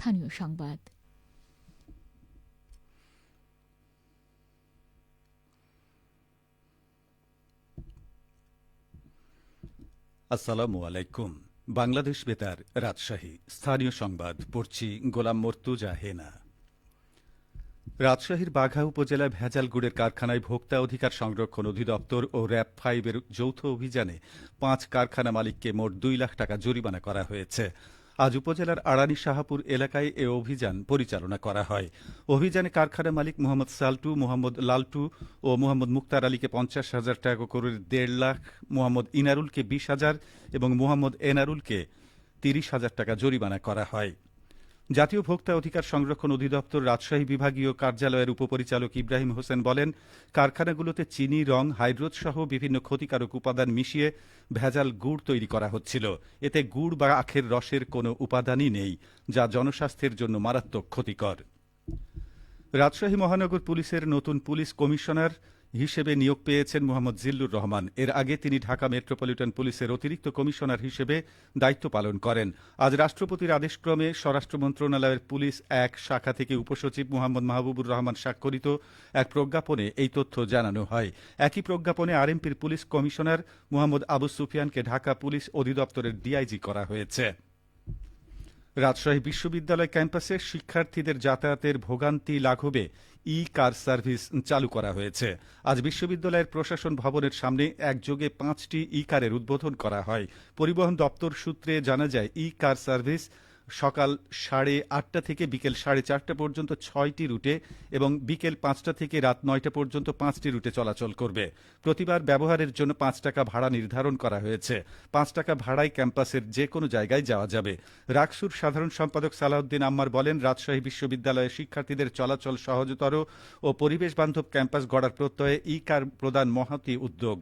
স্থানীয় সংবাদ। আসসালামু আলাইকুম। বাংলাদেশ বেতার, রাজশাহী। স্থানীয় সংবাদ পড়ছি গোলাম মর্তুজা হেনা। রাজশাহীর বাঘা উপজেলায় ভেজাল গুড়ের কারখানায় ভোক্তা অধিকার সংরক্ষণ অধিদপ্তর ও র্যাব 5 এর যৌথ অভিযানে 5 কারখানা মালিককে মোট 2 লাখ টাকা জরিমানা করা হয়েছে। আজ উপজেলার আড়ানি শাহপুর এলাকায় এ অভিযান পরিচালনা করা হয়। অভিযানে কারখানা মালিক মোহাম্মদ সাল্টু, মোহাম্মদ লালটু ও মোহাম্মদ মুক্তার আলীকে 50,000 টাকা করে 1.5 লাখ, মোহাম্মদ ইনারুলকে 20,000 এবং মোহাম্মদ এনারুলকে 30,000 টাকা জরিমানা করা হয়। জাতীয় ভোক্তা অধিকার সংরক্ষণ অধিদপ্তর রাজশাহী বিভাগীয় কার্যালয়ের উপপরিচালক ইব্রাহিম হোসেন বলেন, কারখানাগুলোতে চিনি, রং, হাইড্রোজ সহ বিভিন্ন ক্ষতিকারক উপাদান মিশিয়ে ভেজাল গুড় তৈরি করা হচ্ছিল। এতে গুড় বা আখের রসের কোনো উপাদানই নেই, যা জনস্বাস্থ্যের জন্য মারাত্মক ক্ষতিকর। রাজশাহী মহানগর পুলিশের নতুন পুলিশ কমিশনার হিসেবে নিয়োগ পেয়েছেন মোহাম্মদ জিল্লুর রহমান। এর আগে তিনি ঢাকা মেট্রোপলিটন পুলিশের অতিরিক্ত কমিশনার হিসেবে দায়িত্ব পালন করেন। আজ রাষ্ট্রপতির আদেশক্রমে স্বরাষ্ট্র মন্ত্রণালয়ের পুলিশ 1 শাখা থেকে উপসচিব মোহাম্মদ মাহবুবুর রহমান স্বাক্ষরিত এক প্রজ্ঞাপনে এই তথ্য জানানো হয়। একই প্রজ্ঞাপনে আরএমপির পুলিশ কমিশনার মোহাম্মদ আবু সুফিয়ানকে ঢাকা পুলিশ অধিদপ্তরের ডিআইজি করা হয়েছে। রাজশাহী বিশ্ববিদ্যালয় ক্যাম্পাসে শিক্ষার্থীদের যাতায়াতের ভোগান্তি লাঘবে ই-কার সার্ভিস চালু করা হয়েছে। আজ বিশ্ববিদ্যালয়ের প্রশাসন ভবনের সামনে একযোগে 5টি ই-কারের উদ্বোধন করা হয়। পরিবহন দপ্তর সূত্রে জানা যায়, ই-কার সার্ভিস সকাল 8:30 থেকে বিকেল 4:30 পর্যন্ত 6টি রুটে এবং বিকেল 5টা থেকে রাত 9টা পর্যন্ত 5টি রুটে চলাচল করবে। প্রতিবার ব্যবহারের জন্য 5 টাকা ভাড়া নির্ধারণ করা হয়েছে। 5 টাকা ভাড়ায় ক্যাম্পাসের যে কোনো জায়গায় যাওয়া যাবে। রাকসুর সাধারণ সম্পাদক সালাউদ্দিন আম্মার বলেন, রাজশাহী বিশ্ববিদ্যালয়ে শিক্ষার্থীদের চলাচল সহজতর ও পরিবেশ বান্ধব ক্যাম্পাস গড়ার প্রত্যয়ে ই-কার প্রদান মহতী উদ্যোগ।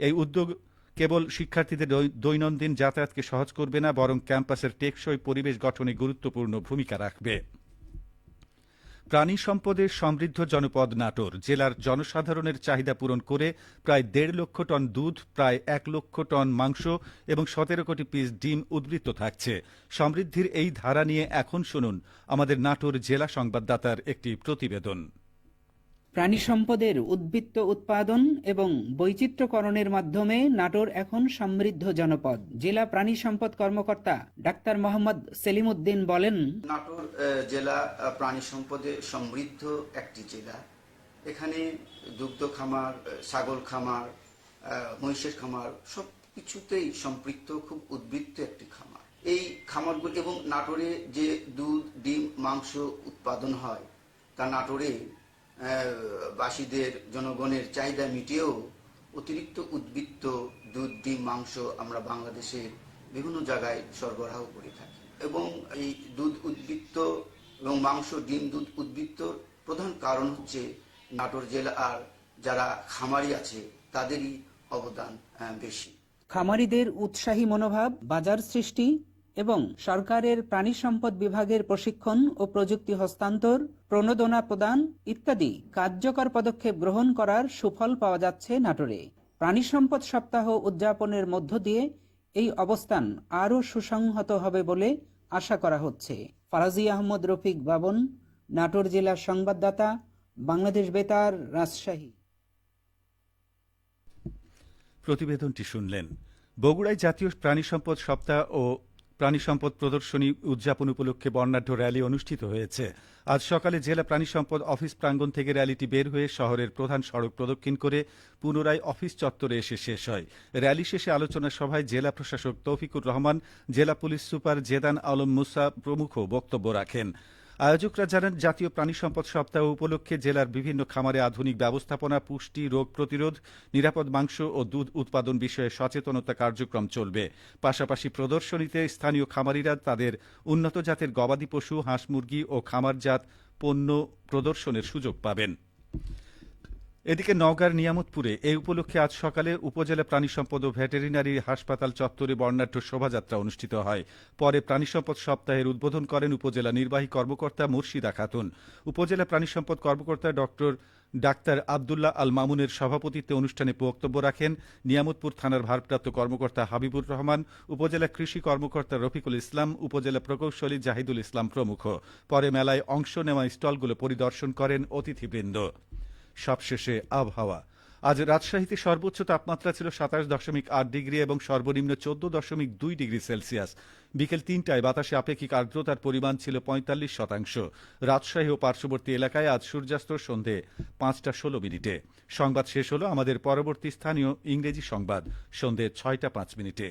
এই উদ্যোগ কেবল শিক্ষার্থীদের দৈনন্দিন যাতায়াতকে সহজ করবে না, বরং ক্যাম্পাসের টেকসই পরিবেশ গঠনে গুরুত্বপূর্ণ ভূমিকা রাখবে। প্রাণী সম্পদের সমৃদ্ধ জনপদ নাটোর জেলার জনসাধারণের চাহিদা পূরণ করে প্রায় 1.5 লক্ষ টন দুধ, প্রায় 1 লক্ষ টন মাংস এবং 17 কোটি পিস ডিম উদ্বৃত্ত থাকছে। সমৃদ্ধির এই ধারা নিয়ে এখন শুনুন আমাদের নাটোর জেলা সংবাদদাতার একটি প্রতিবেদন। প্রাণী সম্পদের উদ্বৃত্ত উৎপাদন এবং বৈচিত্র্যকরণের মাধ্যমে নাটোর এখন সমৃদ্ধ জনপদ। জেলা প্রাণী সম্পদ কর্মকর্তা ডাক্তার মোহাম্মদ সেলিম উদ্দিন বলেন, নাটোর জেলা প্রাণী সম্পদে সমৃদ্ধ একটি জেলা। এখানে দুগ্ধ খামার, ছাগল খামার, মহিষের খামার সব কিছুতেই সম্পৃক্ত, খুব উদ্বৃত্ত একটি খামার। এই খামারগুলো এবং নাটোরে যে দুধ, ডিম, মাংস উৎপাদন হয় তা নাটোরে বাসীদের, জনগণের চাহিদা মিটিয়েও অতিরিক্ত উদ্বৃত্ত দুধ, ডিম, মাংস আমরা বাংলাদেশের বিভিন্ন জায়গায় সরবরাহ করে থাকি। এবং এই দুধ উদ্বৃত্ত এবং মাংস, ডিম, দুধ উদ্বৃত্ত প্রধান কারণ হচ্ছে নাটোর জেলার যারা খামারি আছে তাদেরই অবদান বেশি। খামারিদের উৎসাহী মনোভাব, বাজার সৃষ্টি এবং সরকারের প্রাণী সম্পদ বিভাগের প্রশিক্ষণ ও প্রযুক্তি হস্তান্তর, প্রণোদনা প্রদান ইত্যাদি কার্যকর পদক্ষেপ গ্রহণ করার সুফল পাওয়া যাচ্ছে নাটোরে। প্রাণী সম্পদ সপ্তাহ উদযাপনের মধ্য দিয়ে এই অবস্থান আরও সুসংহত হবে বলে আশা করা হচ্ছে। ফারাজি আহমদ রফিক বাবন, নাটোর জেলার সংবাদদাতা, বাংলাদেশ বেতার, রাজশাহী। প্রতিবেদনটি শুনলেন। বগুড়ায় জাতীয় প্রাণী সম্পদ সপ্তাহ ও প্রাণী সম্পদ প্রদর্শনী উদযাপন উপলক্ষে বর্ণাঢ্য র্যালি অনুষ্ঠিত হয়েছে। আজ সকালে জেলা প্রাণী সম্পদ অফিস প্রাঙ্গণ থেকে র্যালিটি বের হয়ে শহরের প্রধান সড়ক প্রদক্ষিণ করে পুনরায় অফিস চত্বরে এসে শেষ হয়। র্যালি শেষে আলোচনা সভায় জেলা প্রশাসক তৌফিকুর রহমান, জেলা পুলিশ সুপার জেদান আলম মুসা প্রমুখ বক্তব্য রাখেন। আয়োজকরা জানান, জাতীয় প্রাণী সম্পদ সপ্তাহ উপলক্ষে জেলার বিভিন্ন খামারে আধুনিক ব্যবস্থাপনা, পুষ্টি, রোগ প্রতিরোধ, নিরাপদ মাংস ও দুধ উৎপাদন বিষয়ে সচেতনতা কার্যক্রম চলবে। পাশাপাশি প্রদর্শনীতে স্থানীয় খামারিরা তাদের উন্নত জাতের গবাদি পশু, হাঁস মুরগি ও খামারজাত পণ্য প্রদর্শনের সুযোগ পাবেন। এদিকে নওগাঁর নিয়ামতপুরে এই উপলক্ষে আজ সকালে উপজেলা প্রাণী সম্পদ ও ভেটেরিনারি হাসপাতাল চত্বরে বর্ণাঢ্য শোভাযাত্রা অনুষ্ঠিত হয়। পরে প্রাণী সম্পদ সপ্তাহের উদ্বোধন করেন উপজেলা নির্বাহী কর্মকর্তা মুর্শিদা খাতুন। উপজেলা প্রাণী সম্পদ কর্মকর্তা ডাক্তার আব্দুল্লাহ আল মামুনের সভাপতিত্বে অনুষ্ঠানে বক্তব্য রাখেন নিয়ামতপুর থানার ভারপ্রাপ্ত কর্মকর্তা হাবিবুর রহমান, উপজেলা কৃষি কর্মকর্তা রফিকুল ইসলাম, উপজেলা প্রকৌশলী জাহিদুল ইসলাম প্রমুখ। পরে মেলায় অংশ নেওয়া স্টলগুলো পরিদর্শন করেন অতিথিবৃন্দ। সবশেষে আবহাওয়া। আজ রাজশাহীতে সর্বোচ্চ তাপমাত্রা ছিল ২৭.৮ ডিগ্রি এবং সর্বনিম্ন ১৪.২ ডিগ্রি সেলসিয়াস। বিকেল ৩টায় বাতাসে আপেক্ষিক আর্দ্রতার পরিমাণ ছিল ৪৫%। রাজশাহী ও পার্শ্ববর্তী এলাকায় আজ সূর্যাস্ত সন্ধে ৫টা ১৬ মিনিটে। সংবাদ শেষ হলো। আমাদের পরবর্তী স্থানীয় ইংরেজি সংবাদ সন্ধে ৬টা ৫ মিনিটে।